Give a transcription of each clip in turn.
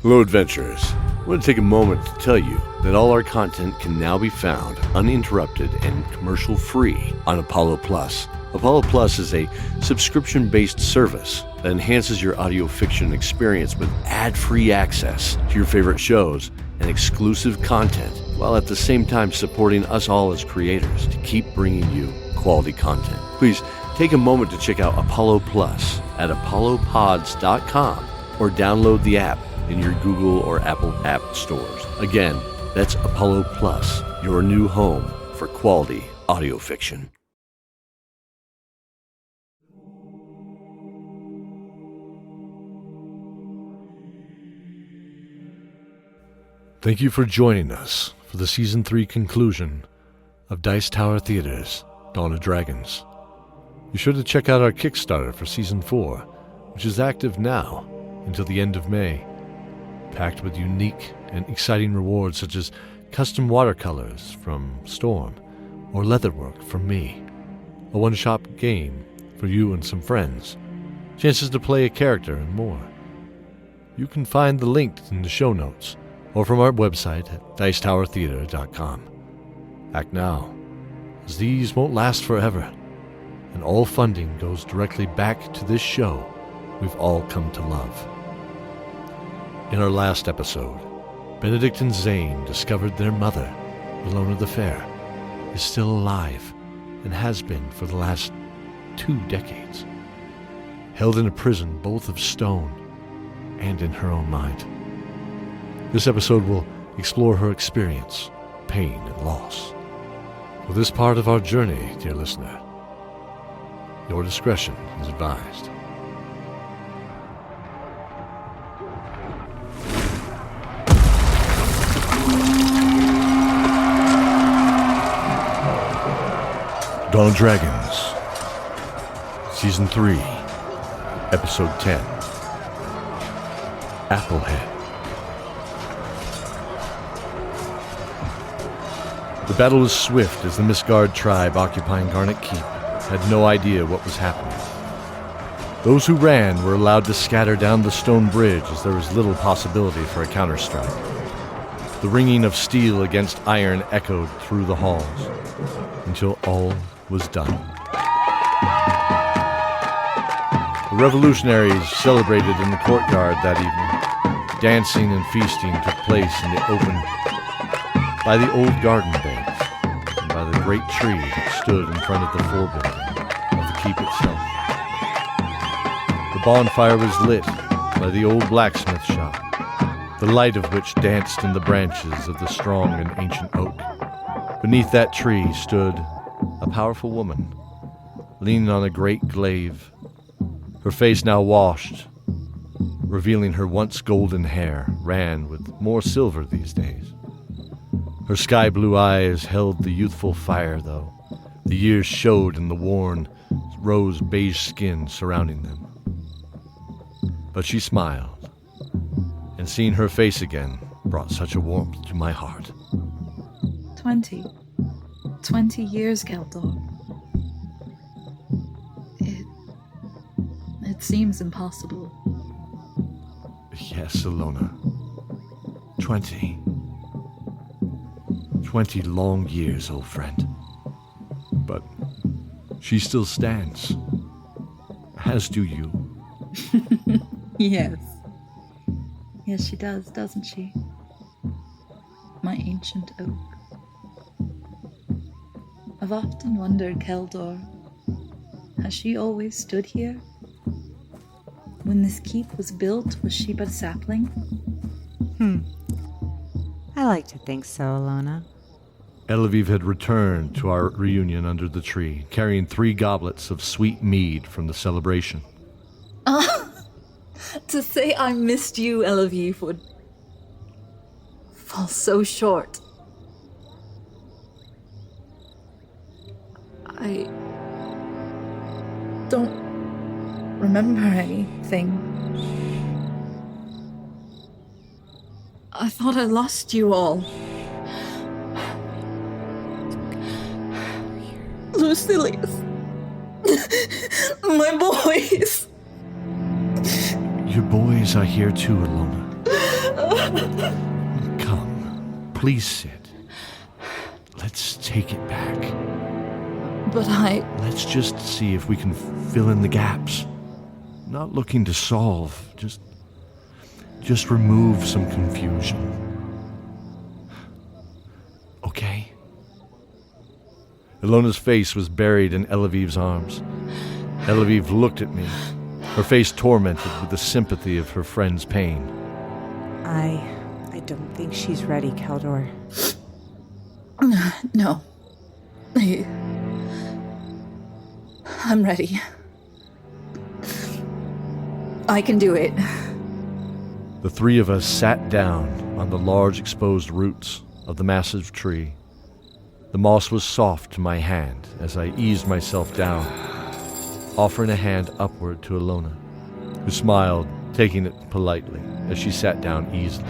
Hello, adventurers. I want to take a moment to tell you that all our content can now be found uninterrupted and commercial-free on Apollo Plus. Apollo Plus is a subscription-based service that enhances your audio fiction experience with ad-free access to your favorite shows and exclusive content, while at the same time supporting us all as creators to keep bringing you quality content. Please take a moment to check out Apollo Plus at apollopods.com or download the app in your Google or Apple app stores. Again, that's Apollo Plus, your new home for quality audio fiction. Thank you for joining us for the Season 3 conclusion of Dice Tower Theater's Dawn of Dragons. Be sure to check out our Kickstarter for Season 4, which is active now until the end of May, packed with unique and exciting rewards such as custom watercolors from Storm or leatherwork from me, a one-shot game for you and some friends, chances to play a character, and more. You can find the link in the show notes or from our website at dicetowertheater.com. Act now, as these won't last forever, and all funding goes directly back to this show we've all come to love. In our last episode, Benedict and ZANE discovered their mother, ELONA the Fair, is still alive and has been for the last 2 decades, held in a prison both of stone and in her own mind. This episode will explore her experience, pain, and loss. For this part of our journey, dear listener, your discretion is advised. Dawn of Dragons, Season 3, Episode 10, Applehead. The battle was swift as the Misguard tribe occupying Garnet Keep had no idea what was happening. Those who ran were allowed to scatter down the stone bridge as there was little possibility for a counterstrike. The ringing of steel against iron echoed through the halls until all was done. The revolutionaries celebrated in the courtyard that evening. Dancing and feasting took place in the open by the old garden beds and by the great tree that stood in front of the forebuilding of the keep itself. The bonfire was lit by the old blacksmith shop, the light of which danced in the branches of the strong and ancient oak. Beneath that tree stood a powerful woman, leaning on a great glaive, her face now washed, revealing her once golden hair ran with more silver these days. Her sky-blue eyes held the youthful fire, though the years showed in the worn, rose-beige skin surrounding them. But she smiled, and seeing her face again brought such a warmth to my heart. 20 years, Keldor. It seems impossible. Yes, ELONA. 20 long years, old friend. But she still stands. As do you. Yes. Yes, she does, doesn't she? My ancient oak. I've often wondered, Keldor, has she always stood here? When this keep was built, was she but a sapling? I like to think so, ELONA. Elovive had returned to our reunion under the tree, carrying 3 goblets of sweet mead from the celebration. To say I missed you, Elovive, would fall so short. I don't remember anything. I thought I lost you all. Lucilius. My boys. Your boys are here too, ELONA. Come, please sit. Let's take it back. But Let's just see if we can fill in the gaps. Not looking to solve, just remove some confusion. Okay? Ilona's face was buried in Elaviv's arms. Elaviv looked at me, her face tormented with the sympathy of her friend's pain. I don't think she's ready, Keldor. no. I'm ready. I can do it. The three of us sat down on the large exposed roots of the massive tree. The moss was soft to my hand as I eased myself down, offering a hand upward to Ilona, who smiled, taking it politely as she sat down easily.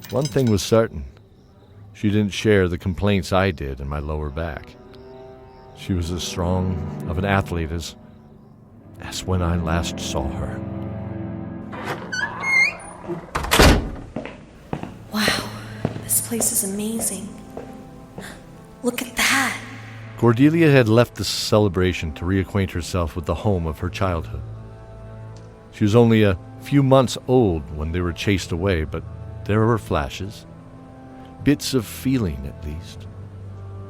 One thing was certain. She didn't share the complaints I did in my lower back. She was as strong of an athlete as when I last saw her. Wow, this place is amazing. Look at that. Cordelia had left the celebration to reacquaint herself with the home of her childhood. She was only a few months old when they were chased away, but there were flashes. Bits of feeling, at least.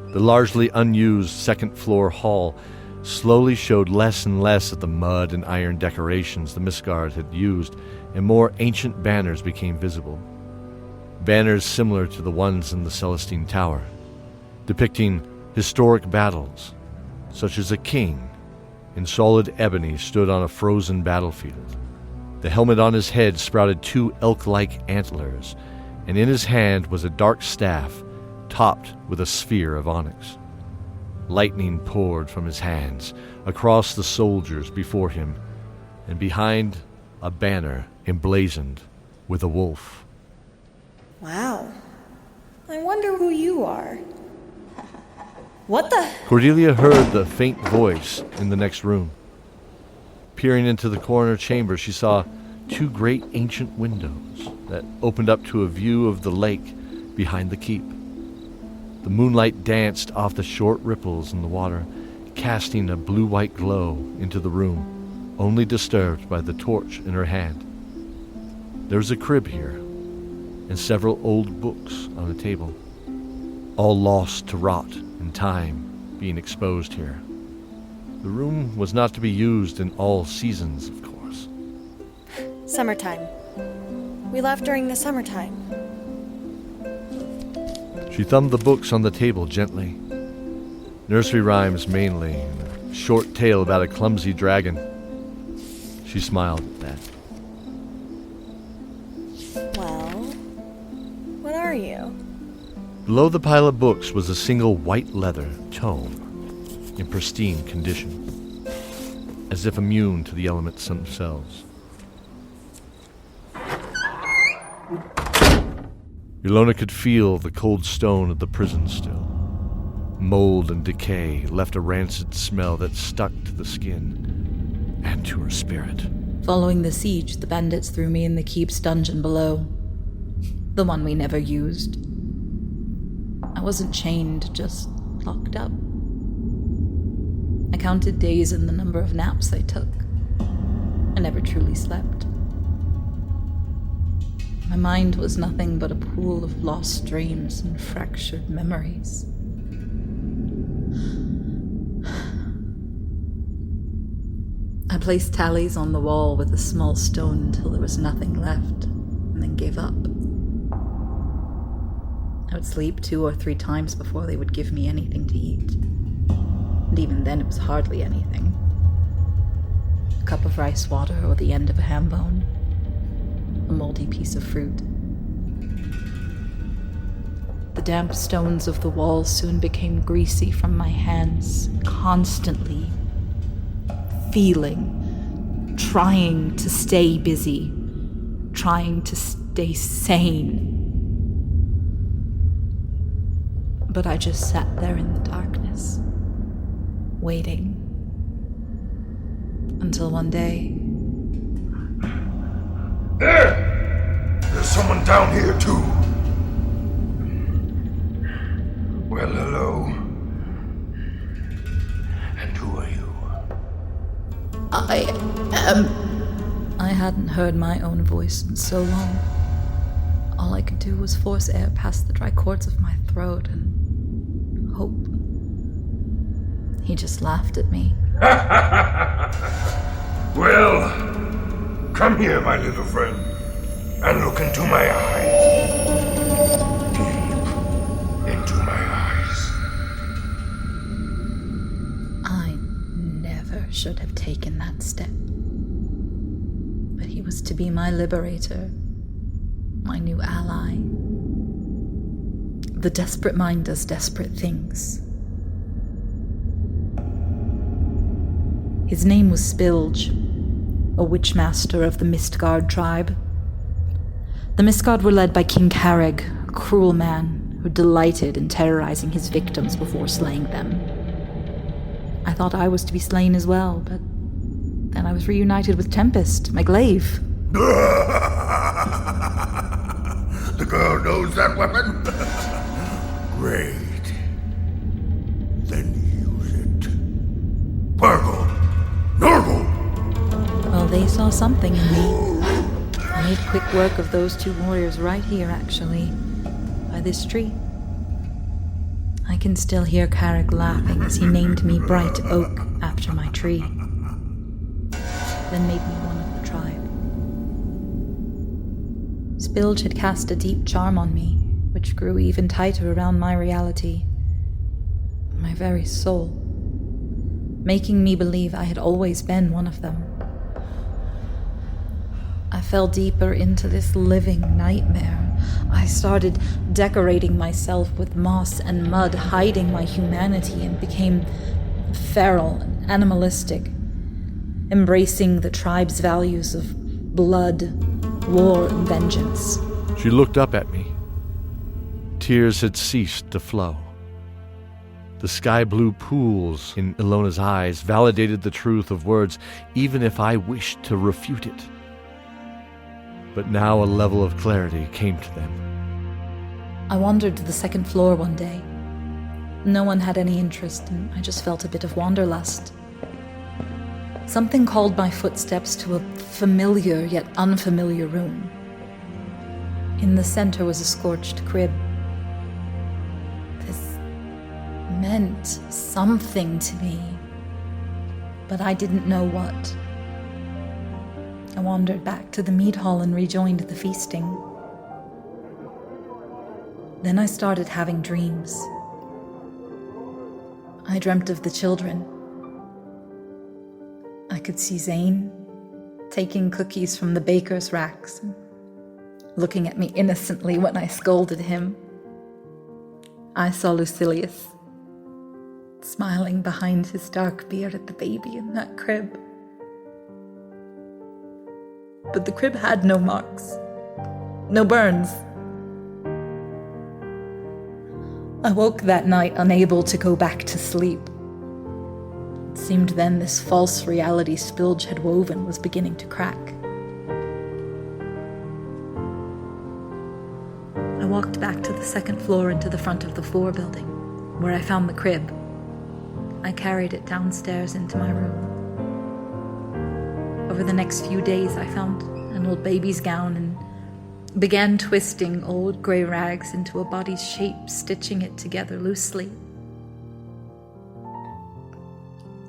The largely unused second-floor hall slowly showed less and less of the mud and iron decorations the Mistgard had used, and more ancient banners became visible. Banners similar to the ones in the Celestine Tower, depicting historic battles, such as a king in solid ebony stood on a frozen battlefield. The helmet on his head sprouted two elk-like antlers, and in his hand was a dark staff topped with a sphere of onyx. Lightning poured from his hands across the soldiers before him, and behind a banner emblazoned with a wolf. Wow. I wonder who you are. What the? Cordelia heard the faint voice in the next room. Peering into the corner chamber, she saw two great ancient windows that opened up to a view of the lake behind the keep. The moonlight danced off the short ripples in the water, casting a blue-white glow into the room, only disturbed by the torch in her hand. There was a crib here, and several old books on a table, all lost to rot and time being exposed here. The room was not to be used in all seasons, of course. Summertime. We left during the summertime. She thumbed the books on the table gently. Nursery rhymes mainly, and a short tale about a clumsy dragon. She smiled at that. Well, what are you? Below the pile of books was a single white leather tome in pristine condition, as if immune to the elements themselves. Ilona could feel the cold stone of the prison still. Mold and decay left a rancid smell that stuck to the skin and to her spirit. Following the siege, the bandits threw me in the keep's dungeon below. The one we never used. I wasn't chained, just locked up. I counted days and the number of naps I took. I never truly slept. My mind was nothing but a pool of lost dreams and fractured memories. I placed tallies on the wall with a small stone until there was nothing left, and then gave up. I would sleep 2 or 3 times before they would give me anything to eat. And even then it was hardly anything. A cup of rice water or the end of a ham bone. A moldy piece of fruit. The damp stones of the walls soon became greasy from my hands, constantly feeling, trying to stay busy, trying to stay sane. But I just sat there in the darkness, waiting, until one day... Here! There's someone down here, too. Well, hello. And who are you? I hadn't heard my own voice in so long. All I could do was force air past the dry cords of my throat and hope. He just laughed at me. Well, come here, my little friend, and look into my eyes. Deep into my eyes. I never should have taken that step. But he was to be my liberator, my new ally. The desperate mind does desperate things. His name was SPILGE, a witchmaster of the Mistgard tribe. The Mistgard were led by King Carreg, a cruel man who delighted in terrorizing his victims before slaying them. I thought I was to be slain as well, but then I was reunited with Tempest, my glaive. The girl knows that weapon? Great. Then use it. Burgle! Norgal! Well, they saw something in me. I made quick work of those two warriors right here, actually, by this tree. I can still hear Carreg laughing as he named me Bright Oak after my tree, then made me one of the tribe. Spilge had cast a deep charm on me, which grew even tighter around my reality, my very soul, making me believe I had always been one of them. I fell deeper into this living nightmare. I started decorating myself with moss and mud, hiding my humanity, and became feral and animalistic, embracing the tribe's values of blood, war, and vengeance. She looked up at me. Tears had ceased to flow. The sky-blue pools in ELONA's eyes validated the truth of words, even if I wished to refute it. But now a level of clarity came to them. I wandered to the second floor one day. No one had any interest, and I just felt a bit of wanderlust. Something called my footsteps to a familiar yet unfamiliar room. In the center was a scorched crib. This meant something to me, but I didn't know what. I wandered back to the mead hall and rejoined the feasting. Then I started having dreams. I dreamt of the children. I could see ZANE taking cookies from the baker's racks and looking at me innocently when I scolded him. I saw Lucilius smiling behind his dark beard at the baby in that crib. But the crib had no marks, no burns. I woke that night unable to go back to sleep. It seemed then this false reality Spilge had woven was beginning to crack. I walked back to the second floor and to the front of the floor building, where I found the crib. I carried it downstairs into my room. Over the next few days, I found an old baby's gown and began twisting old gray rags into a body's shape, stitching it together loosely.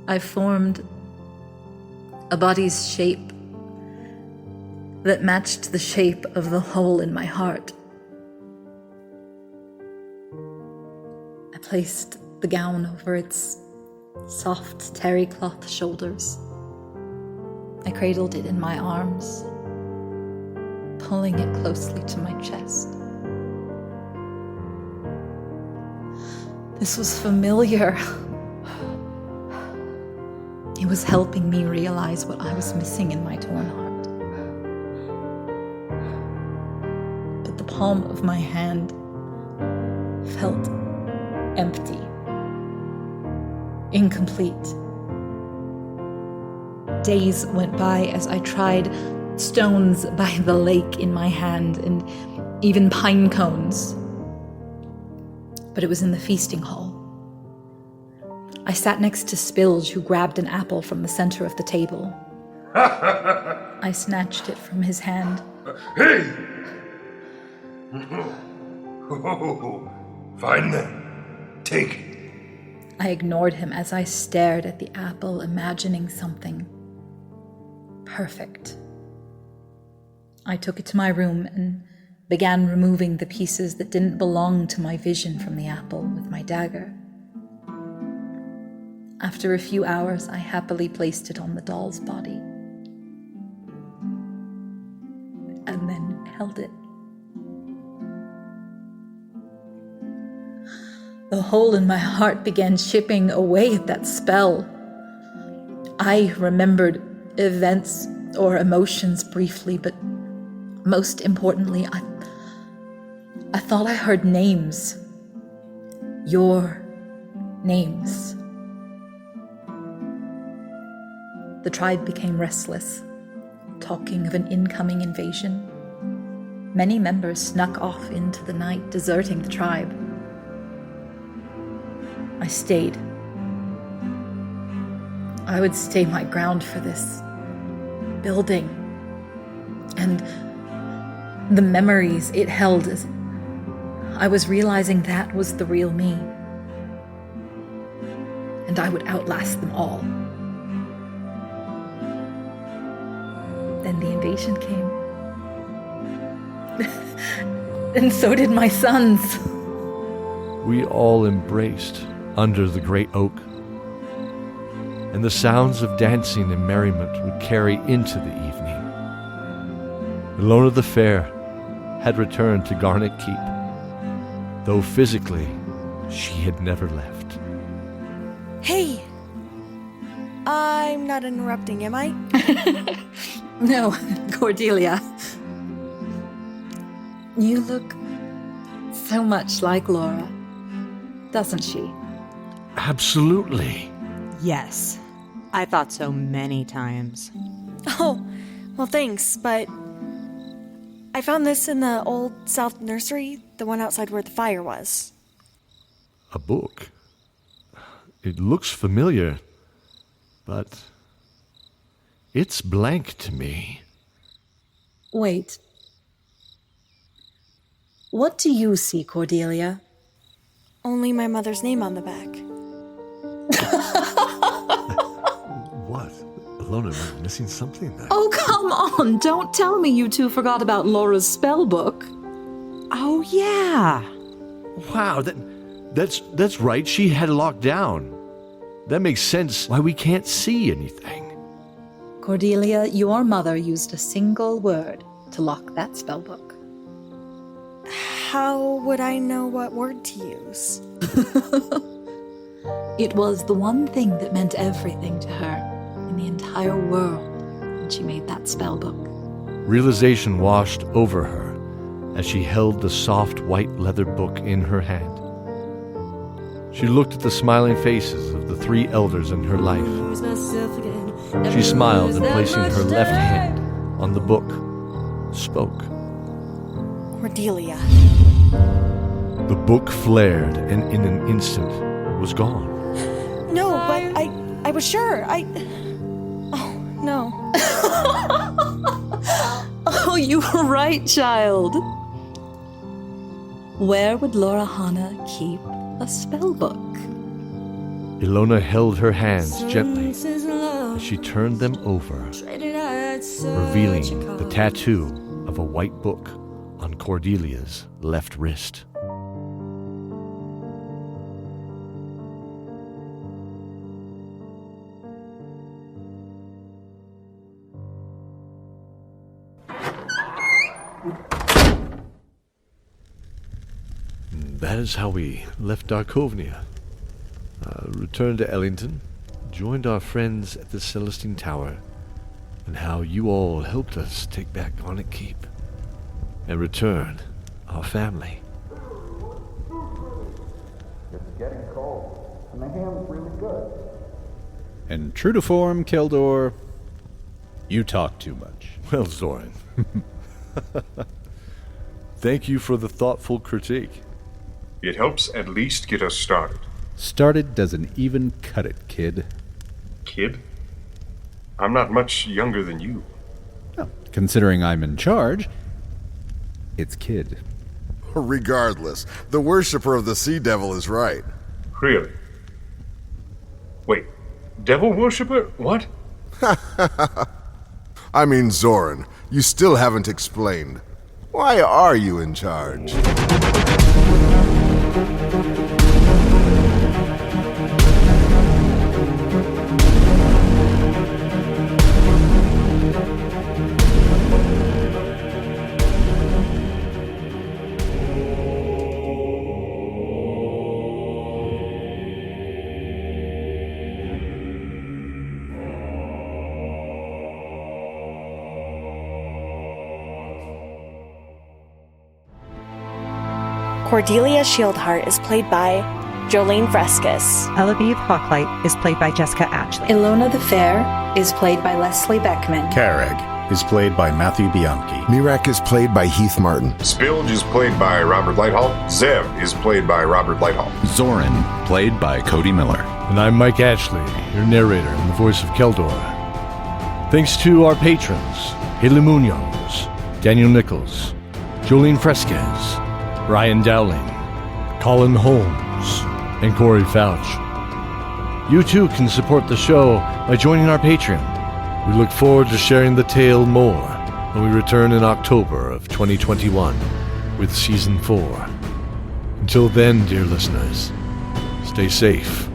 I formed a body's shape that matched the shape of the hole in my heart. I placed the gown over its soft terry cloth shoulders. I cradled it in my arms, pulling it closely to my chest. This was familiar. It was helping me realize what I was missing in my torn heart. But the palm of my hand felt empty, incomplete. Days went by as I tried stones by the lake in my hand, and even pine cones. But it was in the feasting hall. I sat next to Spilge, who grabbed an apple from the center of the table. I snatched it from his hand. Hey! Fine then. Take it. I ignored him as I stared at the apple, imagining something perfect. I took it to my room and began removing the pieces that didn't belong to my vision from the apple with my dagger. After a few hours, I happily placed it on the doll's body. And then held it. The hole in my heart began chipping away at that spell. I remembered events or emotions briefly, but most importantly, I thought I heard names. Your names. The tribe became restless, talking of an incoming invasion. Many members snuck off into the night, deserting the tribe. I stayed. I would stay my ground for this building and the memories it held. As I was realizing that was the real me, and I would outlast them all. Then the invasion came. And so did my sons. We all embraced under the great oak, and the sounds of dancing and merriment would carry into the evening. ELONA the Fair had returned to Garnet Keep, though physically she had never left. Hey! I'm not interrupting, am I? No, Cordelia. You look so much like Laura, doesn't she? Absolutely. Yes. I thought so many times. Oh, well thanks, but I found this in the old South Nursery, the one outside where the fire was. A book? It looks familiar, but it's blank to me. Wait. What do you see, Cordelia? Only my mother's name on the back. What? ELONA, am I missing something there? Oh, come on! Don't tell me you two forgot about Laura's spell book. Oh, yeah. Wow, that's right. She had it locked down. That makes sense why we can't see anything. Cordelia, your mother used a single word to lock that spell book. How would I know what word to use? It was the one thing that meant everything to her in the entire world when she made that spell book. Realization washed over her as she held the soft white leather book in her hand. She looked at the smiling faces of the three elders in her life. She smiled and, placing her left hand on the book, spoke. Cordelia. The book flared and in an instant was gone. No, but I was sure. Oh, no. Oh, you were right, child. Where would LORVANA keep a spell book? ELONA held her hands gently as she turned them over, revealing the tattoo of a white book on Cordelia's left wrist. That is how we left Darkovnia, returned to Ellington, joined our friends at the Celestine Tower, and how you all helped us take back Garnet Keep and return our family. It's getting cold, and the ham's really good. And true to form, Keldor, You talk too much. Well, Zoran. Thank you for the thoughtful critique. It helps at least get us started. Started doesn't even cut it, kid. Kid? I'm not much younger than you. Well, considering I'm in charge, it's kid. Regardless, the worshipper of the Sea Devil is right. Really? Wait, devil worshipper? What? I mean, Zoran, you still haven't explained. Why are you in charge? Cordelia Shieldheart is played by Joleen Fresquez. Eloise Hawklight is played by Jessica Atchley. Ilona the Fair is played by Lesley Beckmann. Carreg is played by Matthew Bianchi. Mirak is played by Heath Martin. Spilge is played by Robert Lighthall. Zev is played by Robert Lighthall. Zoran, played by Cody Miller. And I'm Mike Atchley, your narrator and the voice of Keldor. Thanks to our patrons, Haley Munoz, Daniel Nichols, Joleen Fresquez, Ryan Dowling, Colin Holmes, and Corey Pfautsch. You too can support the show by joining our Patreon. We look forward to sharing the tale more when we return in October of 2021 with Season 4. Until then, dear listeners, stay safe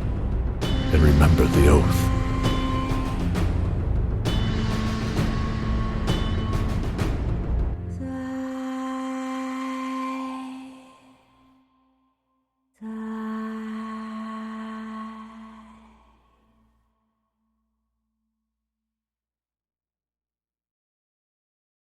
and remember the oath.